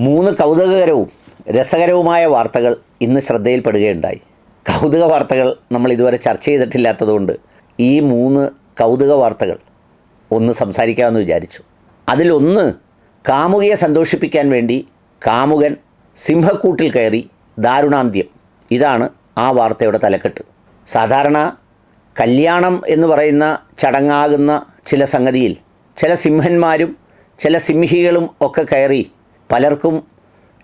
3 കൗതുകകരവും രസകരവുമായ വാർത്തകൾ ഇന്ന് ശ്രദ്ധയിൽപ്പെടുകയുണ്ടായി. കൗതുക വാർത്തകൾ നമ്മൾ ഇതുവരെ ചർച്ച ചെയ്തിട്ടില്ലാത്തതുകൊണ്ട് ഈ 3 കൗതുക വാർത്തകൾ ഒന്ന് സംസാരിക്കാമെന്ന് വിചാരിച്ചു. അതിലൊന്ന്, കാമുകിയെ സന്തോഷിപ്പിക്കാൻ വേണ്ടി കാമുകൻ സിംഹക്കൂട്ടിൽ കയറി ദാരുണാന്ത്യം. ഇതാണ് ആ വാർത്തയുടെ തലക്കെട്ട്. സാധാരണ കല്യാണം എന്ന് പറയുന്ന ചടങ്ങാകുന്ന ചില സംഗതിയിൽ ചില സിംഹന്മാരും ചില സിംഹികളും ഒക്കെ കയറി പലർക്കും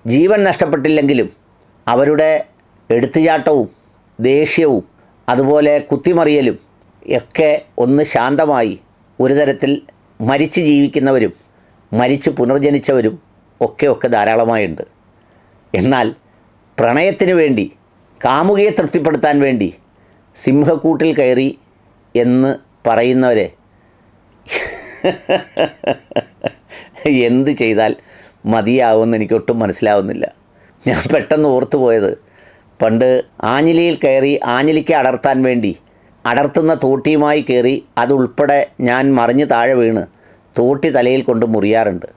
ജീവൻ നഷ്ടപ്പെട്ടില്ലെങ്കിലും അവരുടെ എടുത്തുചാട്ടവും ദേഷ്യവും അതുപോലെ കുത്തിമറിയലും ഒക്കെ ഒന്ന് ശാന്തമായി ഒരു തരത്തിൽ മരിച്ച് ജീവിക്കുന്നവരും മരിച്ച് പുനർജനിച്ചവരും ഒക്കെ ധാരാളമായുണ്ട്. എന്നാൽ പ്രണയത്തിന് വേണ്ടി കാമുകിയെ തൃപ്തിപ്പെടുത്താൻ വേണ്ടി സിംഹക്കൂട്ടിൽ കയറി എന്ന് പറയുന്നവരെ എന്ത് ചെയ്താൽ മതിയാവുമെന്ന് എനിക്കൊട്ടും മനസ്സിലാവുന്നില്ല. ഞാൻ പെട്ടെന്ന് ഓർത്തു പോയത്, പണ്ട് ആഞ്ഞിലിയിൽ കയറി ആഞ്ഞിലിക്ക് അടർത്താൻ വേണ്ടി അടർത്തുന്ന തോട്ടിയുമായി കയറി അതുൾപ്പെടെ ഞാൻ മറിഞ്ഞ് താഴെ വീണ് തോട്ടി തലയിൽ കൊണ്ട് മുറിയാറുണ്ട്.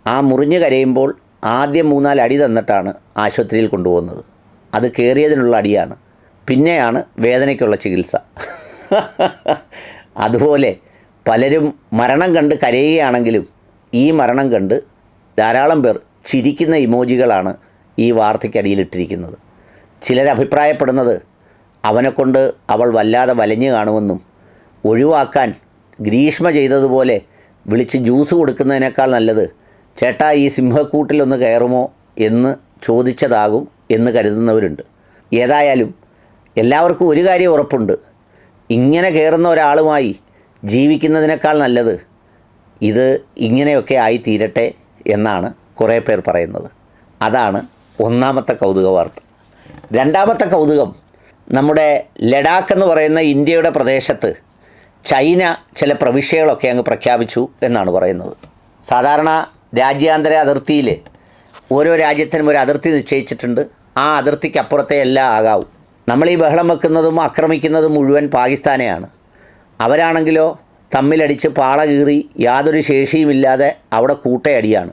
ആ മുറിഞ്ഞ് കരയുമ്പോൾ ആദ്യം 3-4 അടി തന്നിട്ടാണ് ആശുപത്രിയിൽ കൊണ്ടുപോകുന്നത്. അത് കയറിയതിനുള്ള അടിയാണ്, പിന്നെയാണ് വേദനയ്ക്കുള്ള ചികിത്സ. അതുപോലെ പലരും മരണം കണ്ട് കരയുകയാണെങ്കിലും ഈ മരണം കണ്ട് ധാരാളം പേർ ചിരിക്കുന്ന ഇമോജികളാണ് ഈ വാർത്തയ്ക്കടിയിലിട്ടിരിക്കുന്നത്. ചിലരഭിപ്രായപ്പെടുന്നത് അവനെക്കൊണ്ട് അവൾ വല്ലാതെ വലഞ്ഞു കാണുമെന്നും ഒഴിവാക്കാൻ ഗ്രീഷ്മ ചെയ്തതുപോലെ വിളിച്ച് ജ്യൂസ് കൊടുക്കുന്നതിനേക്കാൾ നല്ലത് ചേട്ടാ ഈ സിംഹക്കൂട്ടിലൊന്ന് കയറുമോ എന്ന് ചോദിച്ചതാകും എന്ന് കരുതുന്നവരുണ്ട്. ഏതായാലും എല്ലാവർക്കും ഒരു കാര്യം ഉറപ്പുണ്ട്, ഇങ്ങനെ കയറുന്ന ഒരാളുമായി ജീവിക്കുന്നതിനേക്കാൾ നല്ലത് ഇത് ഇങ്ങനെയൊക്കെ ആയി തീരട്ടെ എന്നാണ് കുറേ പേർ പറയുന്നത്. അതാണ് ഒന്നാമത്തെ കൗതുക വാർത്ത. രണ്ടാമത്തെ കൗതുകം, നമ്മുടെ ലഡാക്ക് എന്ന് പറയുന്ന ഇന്ത്യയുടെ പ്രദേശത്ത് ചൈന ചില പ്രവിശ്യകളൊക്കെ അങ്ങ് പ്രഖ്യാപിച്ചു എന്നാണ് പറയുന്നത്. സാധാരണ രാജ്യാന്തര അതിർത്തിയിൽ ഓരോ രാജ്യത്തിനും ഒരു അതിർത്തി നിശ്ചയിച്ചിട്ടുണ്ട്. ആ അതിർത്തിക്കപ്പുറത്തെ എല്ലാം ആകാവൂ. നമ്മൾ ഈ ബഹളം വെക്കുന്നതും ആക്രമിക്കുന്നതും മുഴുവൻ പാകിസ്ഥാനെയാണ്. അവരാണെങ്കിലോ തമ്മിലടിച്ച് പാള കീറി യാതൊരു ശേഷിയുമില്ലാതെ അവിടെ കൂട്ടയടിയാണ്.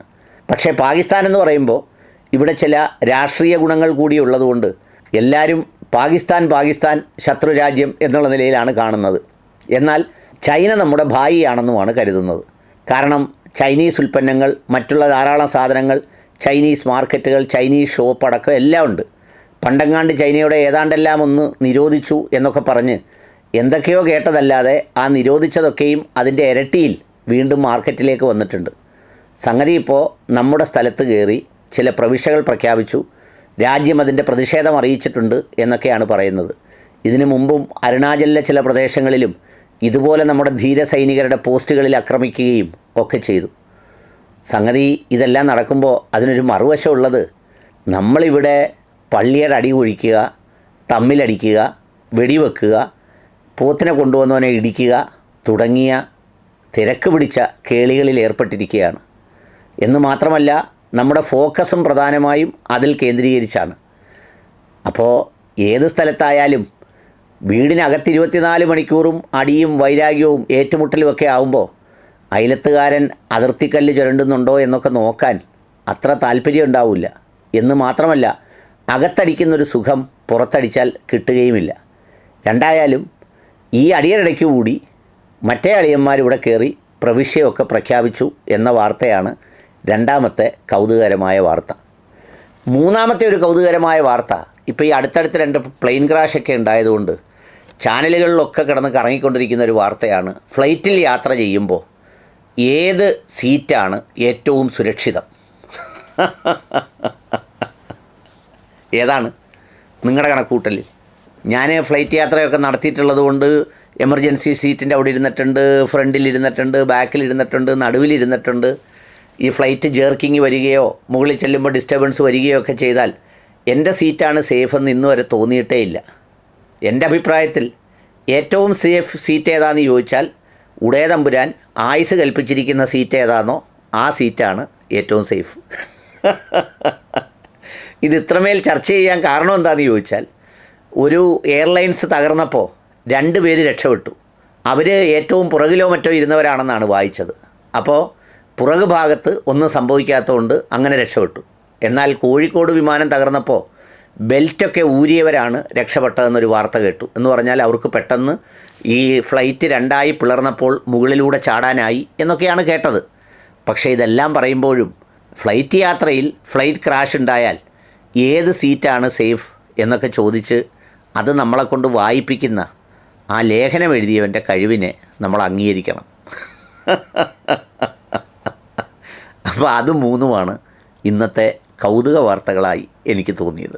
പക്ഷേ പാകിസ്ഥാൻ എന്ന് പറയുമ്പോൾ ഇവിടെ ചില രാഷ്ട്രീയ ഗുണങ്ങൾ കൂടി ഉള്ളതുകൊണ്ട് എല്ലാവരും പാകിസ്ഥാൻ ശത്രു രാജ്യം എന്നുള്ള നിലയിലാണ് കാണുന്നത്. എന്നാൽ ചൈന നമ്മുടെ ഭായിയാണെന്നുമാണ് കരുതുന്നത്. കാരണം ചൈനീസ് ഉൽപ്പന്നങ്ങൾ, മറ്റുള്ള ധാരാളം സാധനങ്ങൾ, ചൈനീസ് മാർക്കറ്റുകൾ, ചൈനീസ് ഷോപ്പ് അടക്കം എല്ലാം ഉണ്ട്. പണ്ടെങ്ങാണ്ട് ചൈനയുടെ ഏതാണ്ടെല്ലാം ഒന്ന് നിരോധിച്ചു എന്നൊക്കെ പറഞ്ഞ് എന്തൊക്കെയോ കേട്ടതല്ലാതെ ആ നിരോധിച്ചതൊക്കെയും അതിൻ്റെ ഇരട്ടിയിൽ വീണ്ടും മാർക്കറ്റിലേക്ക് വന്നിട്ടുണ്ട്. സംഗതി ഇപ്പോൾ നമ്മുടെ സ്ഥലത്ത് കയറി ചില പ്രവിശ്യകൾ പ്രഖ്യാപിച്ചു, രാജ്യം അതിൻ്റെ പ്രതിഷേധം അറിയിച്ചിട്ടുണ്ട് എന്നൊക്കെയാണ് പറയുന്നത്. ഇതിനു മുമ്പും അരുണാചലിലെ ചില പ്രദേശങ്ങളിലും ഇതുപോലെ നമ്മുടെ ധീര സൈനികരുടെ പോസ്റ്റുകളിൽ ആക്രമിക്കുകയും ഒക്കെ ചെയ്തു. സംഗതി ഇതെല്ലാം നടക്കുമ്പോൾ അതിനൊരു മറുവശമുള്ളത്, നമ്മളിവിടെ പള്ളിയുടെ അടി ഒഴിക്കുക, തമ്മിലടിക്കുക, വെടിവെക്കുക, പോത്തിനെ കൊണ്ടുവന്നവനെ ഇടിക്കുക തുടങ്ങിയ തിരക്ക് പിടിച്ച കേളികളിൽ ഏർപ്പെട്ടിരിക്കുകയാണ്. എന്ന് മാത്രമല്ല നമ്മുടെ ഫോക്കസും പ്രധാനമായും അതിൽ കേന്ദ്രീകരിച്ചാണ്. അപ്പോൾ ഏത് സ്ഥലത്തായാലും വീടിനകത്ത് 24 മണിക്കൂറും അടിയും വൈരാഗ്യവും ഏറ്റുമുട്ടലുമൊക്കെ ആകുമ്പോൾ അയലത്തുകാരൻ അതിർത്തിക്കല്ല് ചുരണ്ടുന്നുണ്ടോ എന്നൊക്കെ നോക്കാൻ അത്ര താല്പര്യം ഉണ്ടാവില്ല. എന്ന് മാത്രമല്ല അകത്തടിക്കുന്നൊരു സുഖം പുറത്തടിച്ചാൽ കിട്ടുകയുമില്ല. രണ്ടായാലും ഈ അടിയടിടയ്ക്ക് കൂടി മറ്റേ അളിയന്മാരിവിടെ കയറി പ്രവിശ്യമൊക്കെ പ്രഖ്യാപിച്ചു എന്ന വാർത്തയാണ് രണ്ടാമത്തെ കൗതുകകരമായ വാർത്ത. മൂന്നാമത്തെ ഒരു കൗതുകകരമായ വാർത്ത, ഇപ്പോൾ ഈ അടുത്തടുത്ത് 2 പ്ലെയിൻ ക്രാഷൊക്കെ ഉണ്ടായതുകൊണ്ട് ചാനലുകളിലൊക്കെ കിടന്ന് കറങ്ങിക്കൊണ്ടിരിക്കുന്ന ഒരു വാർത്തയാണ്. ഫ്ലൈറ്റിൽ യാത്ര ചെയ്യുമ്പോൾ ഏത് സീറ്റാണ് ഏറ്റവും സുരക്ഷിതം? ഏതാണ് നിങ്ങളുടെ കണക്കൂട്ടലിൽ? ഞാൻ ഫ്ലൈറ്റ് യാത്രയൊക്കെ നടത്തിയിട്ടുള്ളത് കൊണ്ട് എമർജൻസി സീറ്റിൻ്റെ അവിടെ ഇരുന്നിട്ടുണ്ട്, ഫ്രണ്ടിലിരുന്നിട്ടുണ്ട്, ബാക്കിലിരുന്നിട്ടുണ്ട്, നടുവിലിരുന്നിട്ടുണ്ട്. ഈ ഫ്ലൈറ്റ് ജേർക്കിങ് വരികയോ മുകളിൽ ചെല്ലുമ്പോൾ ഡിസ്റ്റർബൻസ് വരികയോ ഒക്കെ ചെയ്താൽ എൻ്റെ സീറ്റാണ് സേഫ് എന്ന് ഇന്ന് വരെ തോന്നിയിട്ടേ ഇല്ല. എൻ്റെ അഭിപ്രായത്തിൽ ഏറ്റവും സേഫ് സീറ്റ് ഏതാണെന്ന് ചോദിച്ചാൽ ഉടയതമ്പുരാൻ ആയുസ് കൽപ്പിച്ചിരിക്കുന്ന സീറ്റ് ഏതാണോ ആ സീറ്റാണ് ഏറ്റവും സേഫ്. ഇത് ഇത്രമേൽ ചർച്ച ചെയ്യാൻ കാരണം എന്താണെന്ന് ചോദിച്ചാൽ, ഒരു എയർലൈൻസ് തകർന്നപ്പോൾ 2 പേര് രക്ഷപ്പെട്ടു. അവർ ഏറ്റവും പുറകിലോ മറ്റോ ഇരുന്നവരാണെന്നാണ് വായിച്ചത്. അപ്പോൾ പുറകു ഭാഗത്ത് ഒന്നും സംഭവിക്കാത്തതുകൊണ്ട് അങ്ങനെ രക്ഷപ്പെട്ടു. എന്നാൽ കോഴിക്കോട് വിമാനം തകർന്നപ്പോൾ ബെൽറ്റൊക്കെ ഊരിയവരാണ് രക്ഷപ്പെട്ടതെന്നൊരു വാർത്ത കേട്ടു. എന്ന് പറഞ്ഞാൽ അവർക്ക് പെട്ടെന്ന് ഈ ഫ്ലൈറ്റ് രണ്ടായി പിളർന്നപ്പോൾ മുകളിലൂടെ ചാടാനായി എന്നൊക്കെയാണ് കേട്ടത്. പക്ഷേ ഇതെല്ലാം പറയുമ്പോഴും ഫ്ലൈറ്റ് യാത്രയിൽ ഫ്ലൈറ്റ് ക്രാഷ് ഉണ്ടായാൽ ഏത് സീറ്റാണ് സേഫ് എന്നൊക്കെ ചോദിച്ച് അത് നമ്മളെക്കൊണ്ട് വായിപ്പിക്കുന്ന ആ ലേഖനം എഴുതിയവൻ്റെ കഴിവിനെ നമ്മൾ അംഗീകരിക്കണം. അപ്പോൾ അത് മൂന്നുമാണ് ഇന്നത്തെ കൗതുക വാർത്തകളായി എനിക്ക് തോന്നിയത്.